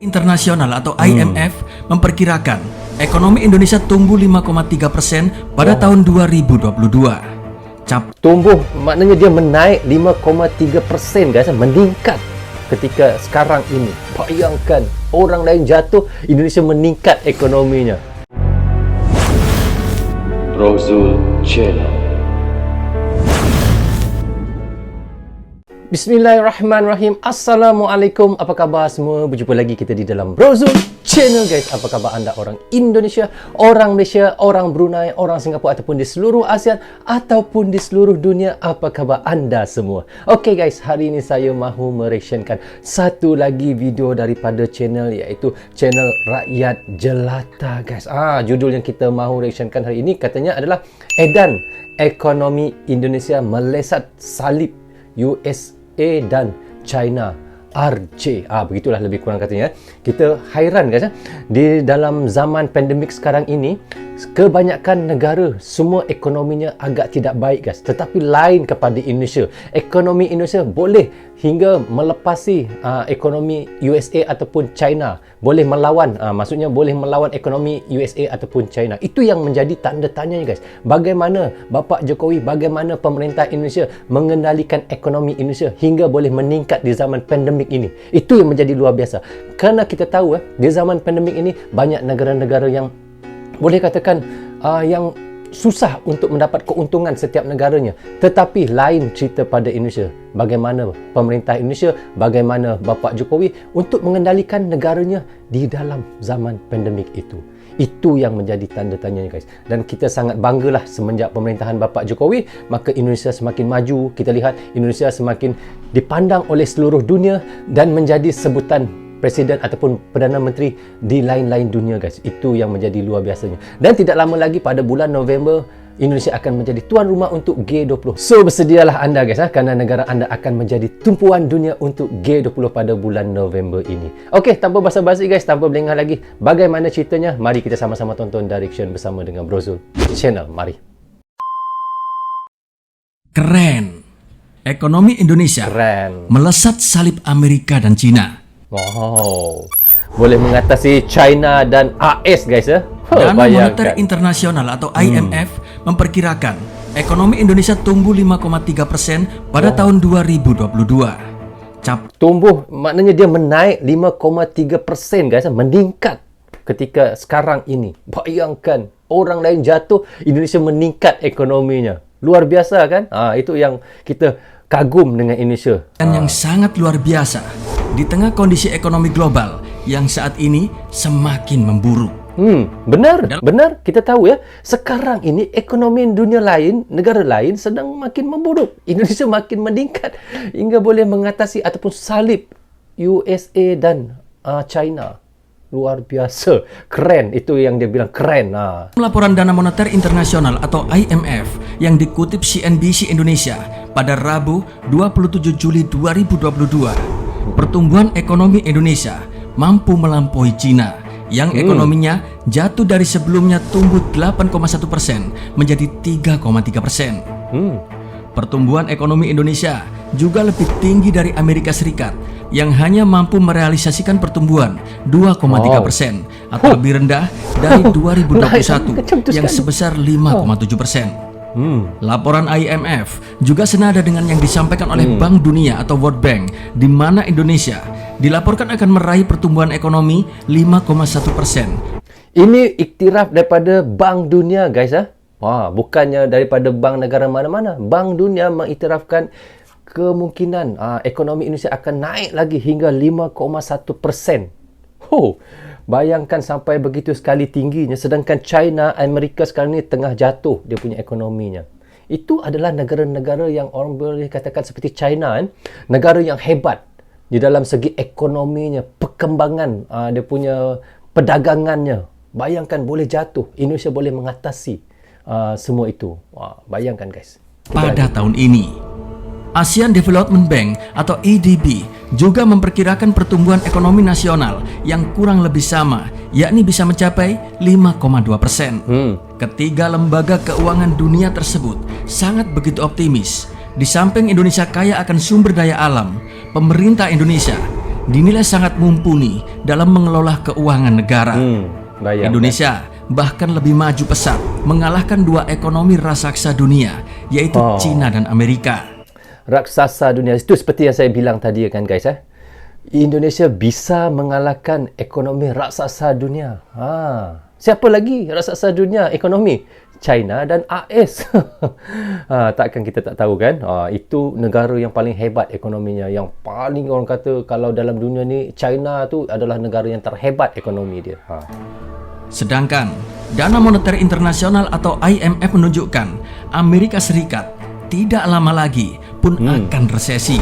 Internasional atau IMF memperkirakan ekonomi Indonesia tumbuh 5,3% pada tahun 2022. Tumbuh maknanya dia menaik 5,3% guys, meningkat ketika sekarang ini. Bayangkan orang lain jatuh, Indonesia meningkat ekonominya. Brozul Channel. Bismillahirrahmanirrahim. Assalamualaikum. Apa khabar semua? Berjumpa lagi kita di dalam Brozul Channel guys. Apa khabar anda orang Indonesia, orang Malaysia, orang Brunei, orang Singapura ataupun di seluruh ASEAN ataupun di seluruh dunia? Apa khabar anda semua? Okey guys, hari ini saya mahu mereaksikan satu lagi video daripada channel, iaitu channel Rakyat Jelata guys. Judul yang kita mahu reaksikan hari ini katanya adalah Edan Ekonomi Indonesia Melesat Salib USA dan China RJ. Begitulah lebih kurang katanya. Kita hairan guys, di dalam zaman pandemik sekarang ini, kebanyakan negara semua ekonominya agak tidak baik guys, tetapi lain kepada Indonesia. Ekonomi Indonesia boleh hingga melepasi ekonomi USA ataupun China, boleh melawan, maksudnya boleh melawan ekonomi USA ataupun China. Itu yang menjadi tanda tanya guys. Bagaimana Bapak Jokowi, bagaimana pemerintah Indonesia mengendalikan ekonomi Indonesia hingga boleh meningkat di zaman pandemik ini. Itu yang menjadi luar biasa. Kerana kita tahu di zaman pandemik ini banyak negara-negara yang boleh katakan yang susah untuk mendapat keuntungan setiap negaranya. Tetapi lain cerita pada Indonesia. Bagaimana pemerintah Indonesia, bagaimana Bapak Jokowi untuk mengendalikan negaranya di dalam zaman pandemik itu. Itu yang menjadi tanda tanya guys. Dan kita sangat banggalah semenjak pemerintahan Bapak Jokowi, maka Indonesia semakin maju. Kita lihat Indonesia semakin dipandang oleh seluruh dunia dan menjadi sebutan Presiden ataupun Perdana Menteri di lain-lain dunia guys. Itu yang menjadi luar biasanya. Dan tidak lama lagi pada bulan November, Indonesia akan menjadi tuan rumah untuk G20. So bersedialah anda guys, kerana negara anda akan menjadi tumpuan dunia untuk G20 pada bulan November ini. Okey, tanpa basa-basi guys, tanpa melengah lagi, bagaimana ceritanya? Mari kita sama-sama tonton Direction bersama dengan Brozul Channel. Mari. Keren. Ekonomi Indonesia Keren. melesat salib Amerika dan China. Wow, boleh mengatasi China dan AS guys ya. Dana Moneter Internasional atau IMF memperkirakan ekonomi Indonesia tumbuh 5,3% pada tahun 2022. Tumbuh maknanya dia menaik 5,3% guys, meningkat ketika sekarang ini. Bayangkan orang lain jatuh, Indonesia meningkat ekonominya. Luar biasa kan? Itu yang kita kagum dengan Indonesia. Dan yang sangat luar biasa di tengah kondisi ekonomi global yang saat ini semakin memburuk. Benar. Kita tahu ya, sekarang ini ekonomi dunia lain, negara lain sedang makin memburuk. Indonesia makin meningkat hingga boleh mengatasi ataupun salib USA dan China. Luar biasa. Keren. Itu yang dia bilang keren. Laporan Dana Moneter Internasional atau IMF yang dikutip CNBC Indonesia pada Rabu 27 Juli 2022. Pertumbuhan ekonomi Indonesia mampu melampaui China yang ekonominya jatuh dari sebelumnya tumbuh 8,1% menjadi 3,3%. Pertumbuhan ekonomi Indonesia juga lebih tinggi dari Amerika Serikat yang hanya mampu merealisasikan pertumbuhan 2,3% atau lebih rendah dari 2021 yang sebesar 5,7%. Laporan IMF juga senada dengan yang disampaikan oleh Bank Dunia atau World Bank, di mana Indonesia dilaporkan akan meraih pertumbuhan ekonomi 5,1%. Ini iktiraf daripada Bank Dunia guys ya. Bukannya daripada bank negara mana-mana. Bank Dunia mengiktirafkan kemungkinan ekonomi Indonesia akan naik lagi hingga 5,1%. Bayangkan sampai begitu sekali tingginya, sedangkan China, Amerika sekarang ni tengah jatuh dia punya ekonominya. Itu adalah negara-negara yang orang boleh katakan seperti China negara yang hebat di dalam segi ekonominya, perkembangan dia punya perdagangannya. Bayangkan boleh jatuh, Indonesia boleh mengatasi semua itu. Bayangkan guys. Pada tahun ini, ASEAN Development Bank atau ADB juga memperkirakan pertumbuhan ekonomi nasional yang kurang lebih sama, yakni bisa mencapai 5,2%. Ketiga lembaga keuangan dunia tersebut sangat begitu optimis. Di samping Indonesia kaya akan sumber daya alam, pemerintah Indonesia dinilai sangat mumpuni dalam mengelola keuangan negara. Bayangkan. Indonesia bahkan lebih maju pesat mengalahkan dua ekonomi raksasa dunia, yaitu China dan Amerika. Raksasa dunia itu seperti yang saya bilang tadi kan guys. Indonesia bisa mengalahkan ekonomi raksasa dunia. Siapa lagi raksasa dunia ekonomi? China dan AS. Takkan kita tak tahu kan? Itu negara yang paling hebat ekonominya. Yang paling orang kata kalau dalam dunia ni China tu adalah negara yang terhebat ekonomi dia. Sedangkan Dana Moneter Internasional atau IMF menunjukkan Amerika Serikat tidak lama lagi pun akan resesi.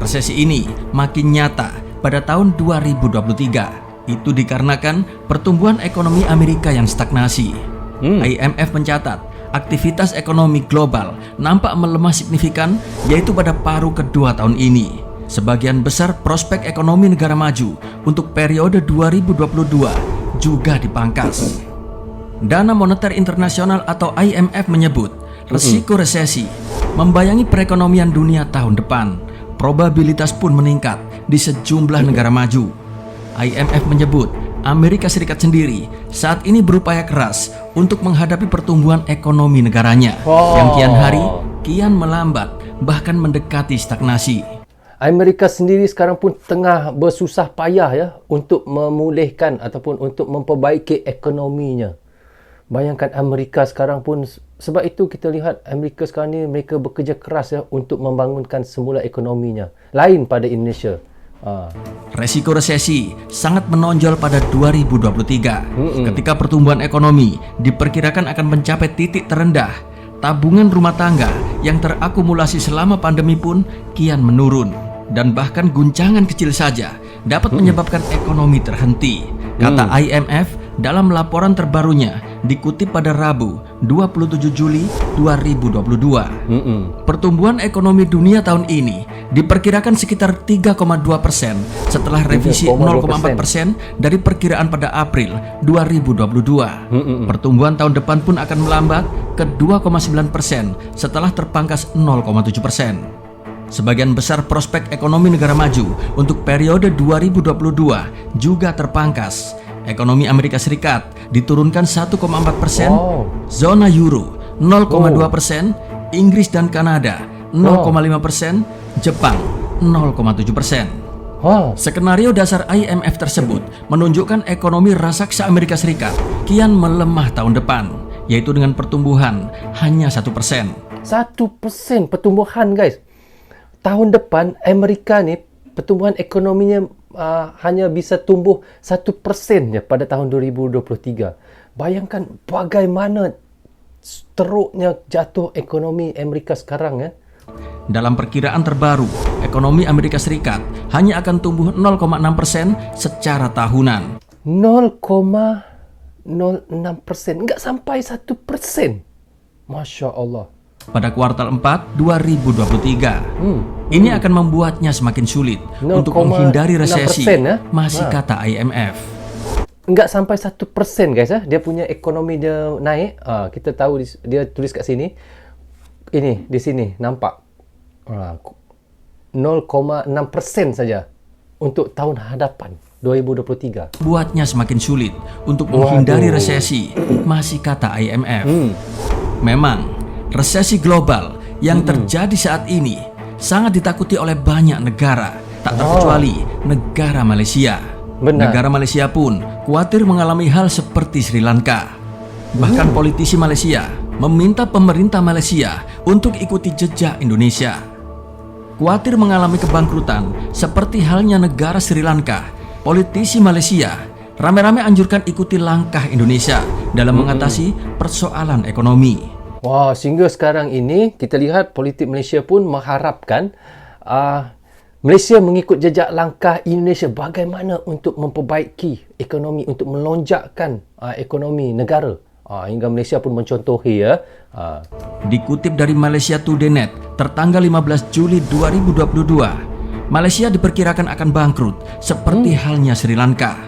Resesi ini makin nyata pada tahun 2023. Itu dikarenakan pertumbuhan ekonomi Amerika yang stagnasi. IMF mencatat aktivitas ekonomi global nampak melemah signifikan, yaitu pada paruh kedua tahun ini. Sebagian besar prospek ekonomi negara maju untuk periode 2022 juga dipangkas. Dana Moneter Internasional atau IMF menyebut risiko resesi membayangi perekonomian dunia tahun depan. Probabilitas pun meningkat di sejumlah negara maju. IMF menyebut Amerika Serikat sendiri saat ini berupaya keras untuk menghadapi pertumbuhan ekonomi negaranya yang kian hari kian melambat, bahkan mendekati stagnasi. Amerika sendiri sekarang pun tengah bersusah payah ya untuk memulihkan ataupun untuk memperbaiki ekonominya. Bayangkan Amerika sekarang pun, sebab itu kita lihat Amerika sekarang ni mereka bekerja keras ya untuk membangunkan semula ekonominya. Lain pada Indonesia. Resiko resesi sangat menonjol pada 2023 ketika pertumbuhan ekonomi diperkirakan akan mencapai titik terendah. Tabungan rumah tangga yang terakumulasi selama pandemi pun kian menurun, dan bahkan guncangan kecil saja dapat menyebabkan ekonomi terhenti, kata IMF dalam laporan terbarunya dikutip pada Rabu 27 Juli 2022. Pertumbuhan ekonomi dunia tahun ini diperkirakan sekitar 3,2% setelah revisi 0,4% dari perkiraan pada April 2022. Pertumbuhan tahun depan pun akan melambat ke 2,9% setelah terpangkas 0,7%. Sebagian besar prospek ekonomi negara maju untuk periode 2022 juga terpangkas. Ekonomi Amerika Serikat diturunkan 1,4%, zona Euro 0,2%, Inggris dan Kanada 0,5%, Jepang 0,7%. Skenario dasar IMF tersebut menunjukkan ekonomi raksasa Amerika Serikat kian melemah tahun depan, yaitu dengan pertumbuhan hanya 1%. 1% pertumbuhan guys. Tahun depan Amerika ni pertumbuhan ekonominya hanya bisa tumbuh 1% je pada tahun 2023. Bayangkan bagaimana teruknya jatuh ekonomi Amerika sekarang ya. Dalam perkiraan terbaru, ekonomi Amerika Serikat hanya akan tumbuh 0,6% secara tahunan. 0,06%, enggak sampai 1%. Masya Allah. Pada kuartal 4 2023. Ini akan membuatnya semakin sulit untuk menghindari resesi, masih kata IMF. Enggak sampai 1% guys ya. Dia punya ekonomi dia naik. Kita tahu dia tulis kat sini. Ini di sini nampak 0,6% saja untuk tahun hadapan 2023. Buatnya semakin sulit untuk menghindari resesi, masih kata IMF. Memang resesi global yang terjadi saat ini sangat ditakuti oleh banyak negara, tak terkecuali negara Malaysia. Negara Malaysia pun khawatir mengalami hal seperti Sri Lanka. Bahkan politisi Malaysia meminta pemerintah Malaysia untuk ikuti jejak Indonesia. Khawatir mengalami kebangkrutan seperti halnya negara Sri Lanka, politisi Malaysia ramai-ramai anjurkan ikuti langkah Indonesia dalam mengatasi persoalan ekonomi. Sehingga sekarang ini kita lihat politik Malaysia pun mengharapkan Malaysia mengikut jejak langkah Indonesia bagaimana untuk memperbaiki ekonomi, untuk melonjakkan ekonomi negara. Hingga Malaysia pun mencontohi ya. Dikutip dari Malaysia Today.net tertanggal 15 Juli 2022, Malaysia diperkirakan akan bangkrut seperti halnya Sri Lanka.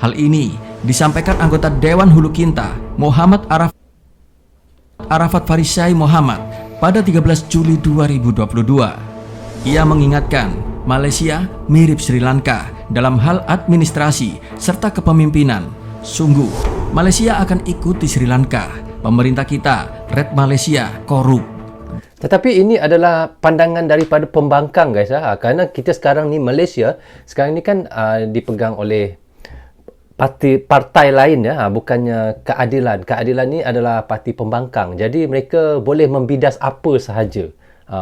Hal ini disampaikan anggota Dewan Hulu Kinta Muhammad Arafat Farisai Muhammad pada 13 Juli 2022. Ia mengingatkan Malaysia mirip Sri Lanka dalam hal administrasi serta kepemimpinan. Sungguh, Malaysia akan ikuti Sri Lanka. Pemerintah kita, Red Malaysia, korup. Tetapi ini adalah pandangan daripada pembangkang guys kerana kita sekarang ni Malaysia sekarang ni kan dipegang oleh partai lain bukannya keadilan ni adalah parti pembangkang, jadi mereka boleh membidas apa sahaja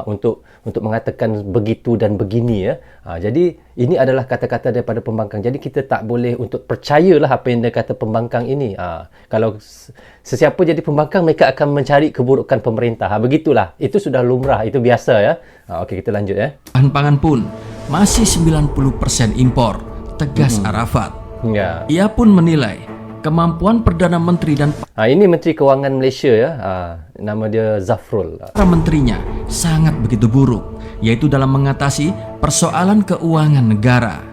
untuk mengatakan begitu dan begini jadi ini adalah kata-kata daripada pembangkang, jadi kita tak boleh untuk percayalah apa yang dia kata pembangkang ini. Kalau sesiapa jadi pembangkang, mereka akan mencari keburukan pemerintah, begitulah, itu sudah lumrah, itu biasa Okey, kita lanjut Bahan pangan pun masih 90% impor, tegas Arafat. Ia pun menilai kemampuan Perdana Menteri dan ini Menteri Kewangan Malaysia nama dia Zafrul. para menterinya sangat begitu buruk, yaitu dalam mengatasi persoalan keuangan negara.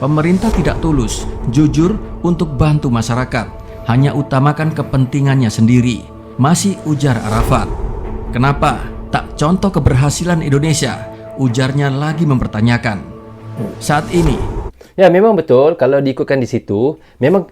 Pemerintah tidak tulus, jujur untuk bantu masyarakat, hanya utamakan kepentingannya sendiri. Masih ujar Arafat. Kenapa tak contoh keberhasilan Indonesia? Ujarnya lagi mempertanyakan. Saat ini Ya, memang betul. Kalau diikutkan di situ, memang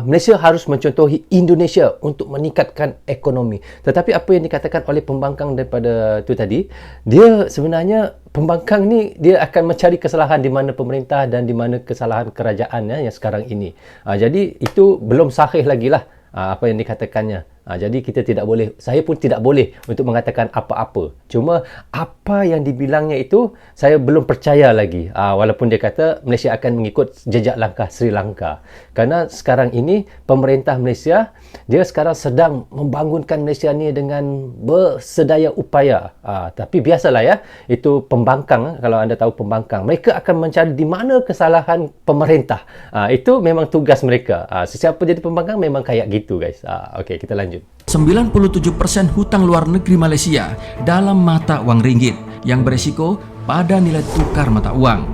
Malaysia harus mencontohi Indonesia untuk meningkatkan ekonomi. Tetapi apa yang dikatakan oleh pembangkang daripada tu tadi, dia sebenarnya pembangkang ni dia akan mencari kesalahan di mana pemerintah dan di mana kesalahan kerajaan yang sekarang ini. Jadi itu belum sahih lagi lah apa yang dikatakannya. Jadi kita tidak boleh, saya pun tidak boleh untuk mengatakan apa-apa. Cuma apa yang dibilangnya itu saya belum percaya lagi. Walaupun dia kata Malaysia akan mengikut jejak langkah Sri Lanka. Kerana sekarang ini pemerintah Malaysia dia sekarang sedang membangunkan Malaysia ni dengan bersedaya upaya. Tapi biasalah itu pembangkang, kalau anda tahu pembangkang, mereka akan mencari di mana kesalahan pemerintah. Itu memang tugas mereka. Sesiapa jadi pembangkang memang kayak gitu guys. Okey, kita lanjut. 97% hutang luar negeri Malaysia dalam mata wang ringgit yang beresiko pada nilai tukar mata uang.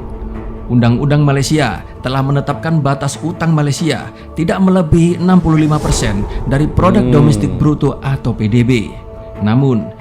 Undang-undang Malaysia telah menetapkan batas utang Malaysia tidak melebihi 65% dari produk domestik bruto atau PDB. Namun,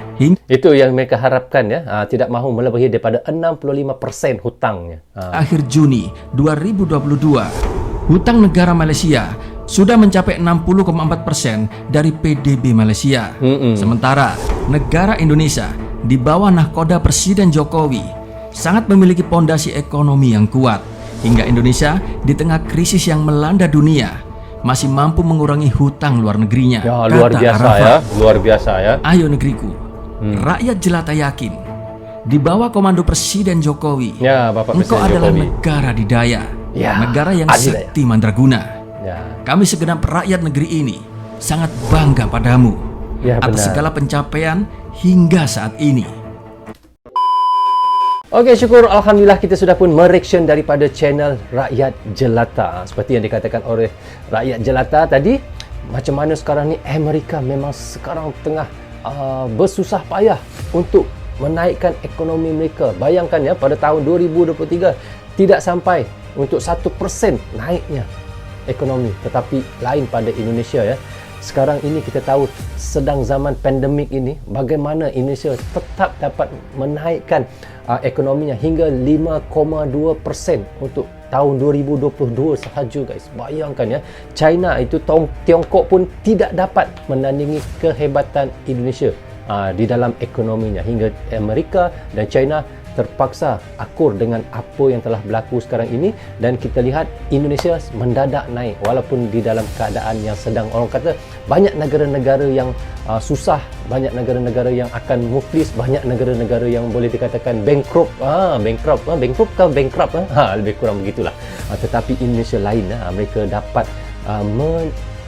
itu yang mereka harapkan tidak mahu melebihi daripada 65% hutangnya. Akhir Juni 2022, hutang negara Malaysia sudah mencapai 60,4% dari PDB Malaysia. Sementara negara Indonesia di bawah nahkoda Presiden Jokowi sangat memiliki pondasi ekonomi yang kuat, hingga Indonesia di tengah krisis yang melanda dunia masih mampu mengurangi hutang luar negerinya. Luar biasa Arafat, luar biasa Ayo negeriku, rakyat jelata yakin di bawah komando Presiden Jokowi, Bapak engkau Presiden adalah Jokowi, negara didaya, negara yang sakti mandraguna. Kami segenap rakyat negeri ini sangat bangga padamu atas segala pencapaian hingga saat ini. Okey, syukur Alhamdulillah kita sudah pun mereaction daripada channel Rakyat Jelata. Seperti yang dikatakan oleh Rakyat Jelata tadi, macam mana sekarang ni Amerika memang sekarang tengah bersusah payah untuk menaikkan ekonomi mereka. Bayangkan pada tahun 2023 tidak sampai untuk 1% naiknya ekonomi, tetapi lain pada Indonesia sekarang ini kita tahu sedang zaman pandemik ini, bagaimana Indonesia tetap dapat menaikkan ekonominya hingga 5,2% untuk tahun 2022 sahaja guys. Bayangkan China itu, Tiongkok pun tidak dapat menandingi kehebatan Indonesia di dalam ekonominya, hingga Amerika dan China terpaksa akur dengan apa yang telah berlaku sekarang ini. Dan kita lihat Indonesia mendadak naik walaupun di dalam keadaan yang sedang, orang kata banyak negara-negara yang susah, banyak negara-negara yang akan muflis, banyak negara-negara yang boleh dikatakan bankrupt, lebih kurang begitulah. Tetapi Indonesia lain, mereka dapat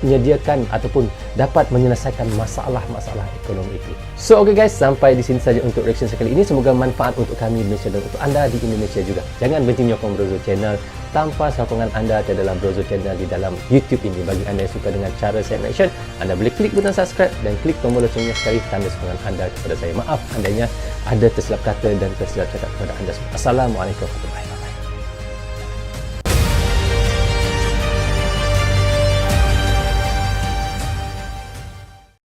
menyediakan ataupun dapat menyelesaikan masalah-masalah ekonomi itu. So okay guys, sampai di sini saja untuk reaction sekali ini. Semoga manfaat untuk kami di Malaysia dan untuk anda di Indonesia juga. Jangan berhenti menyokong Brozo Channel. Tanpa sokongan anda adalah Brozo Channel di dalam YouTube ini. Bagi anda yang suka dengan cara saya reaction, anda boleh klik butang subscribe dan klik tombol loncengnya sekali tanda sokongan anda kepada saya. Maaf andainya ada tersilap kata dan tersilap cakap kepada anda semua. Assalamualaikum warahmatullahi wabarakatuh.